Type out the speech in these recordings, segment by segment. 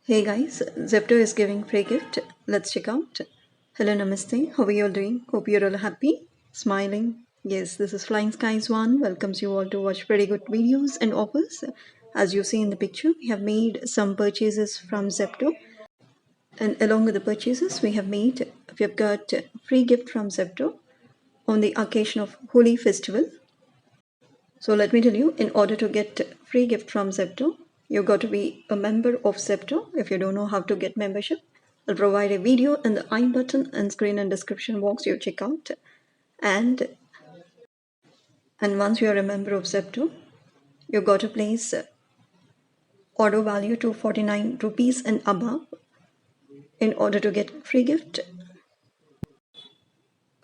Hey guys, Zepto is giving free gift. Let's check out. Hello, namaste. How are you all doing? Hope you're all happy, smiling. Yes, this is Flying Skies One. Welcomes you all to watch pretty good videos and offers. As you see in the picture, we have made some purchases from Zepto, and along with the purchases, we have got free gift from Zepto on the occasion of Holi festival. So let me tell you, in order to get free gift from Zepto, you got to be a member of Zepto. If you don't know how to get membership, I'll provide a video in the I button and screen and description box. You check out, and and once you are a member of Zepto, you got to place order value to 49 rupees and above in order to get free gift.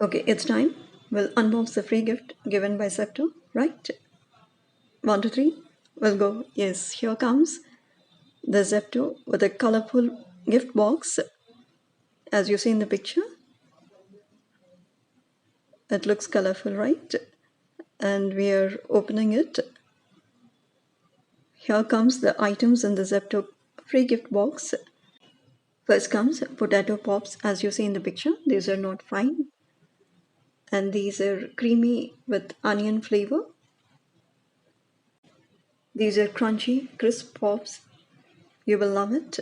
Okay, it's time. We'll unbox the free gift given by Zepto. Right? 1, 2, 3. We'll go. Yes, here comes the Zepto with a colorful gift box. As you see in the picture, it looks colorful, right? And we are opening it. Here comes the items in the Zepto free gift box. First comes potato pops, as you see in the picture. These are not fine, and these are creamy with onion flavor. These are crunchy, crisp pops. You will love it.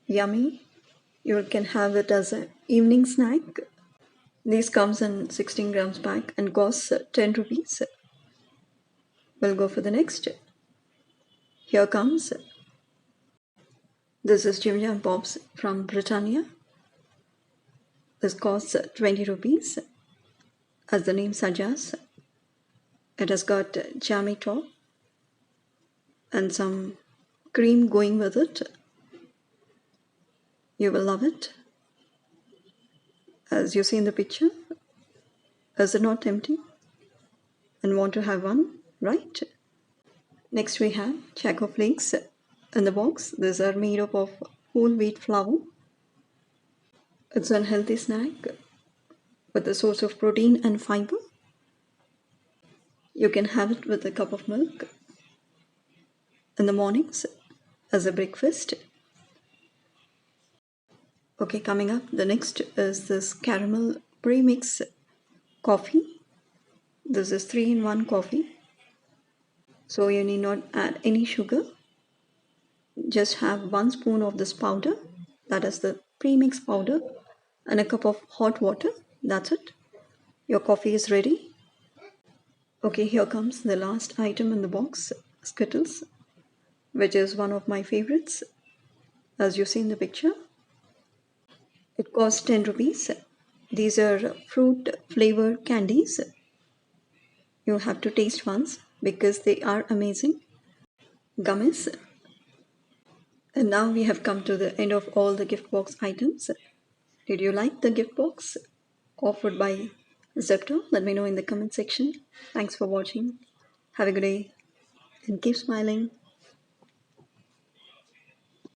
Yummy. You can have it as an evening snack. These comes in 16 grams pack and costs 10 rupees. We'll go for the next. Here comes. This is Jim Jam Pops from Britannia. This costs 20 rupees. As the name suggests, it has got jammy top and some cream going with it. You will love it. As you see in the picture, is it not tempting? And want to have one, right? Next we have Choco Flakes in the box. These are made up of whole wheat flour. It's an healthy snack with a source of protein and fiber. You can have it with a cup of milk in the mornings as a breakfast. Okay, coming up, the next is this caramel premix coffee. This is 3-in-1 coffee, so you need not add any sugar. Just have 1 spoon of this powder, that is the premix powder, and a cup of hot water. That's it. Your coffee is ready. Okay, here comes the last item in the box, Skittles, which is one of my favorites. As you see in the picture, it costs 10 rupees. These are fruit flavored candies. You have to taste once because they are amazing. Gummies. And now we have come to the end of all the gift box items. Did you like the gift box offered by Zepto? Let me know in the comment section. Thanks for watching. Have a good day and keep smiling.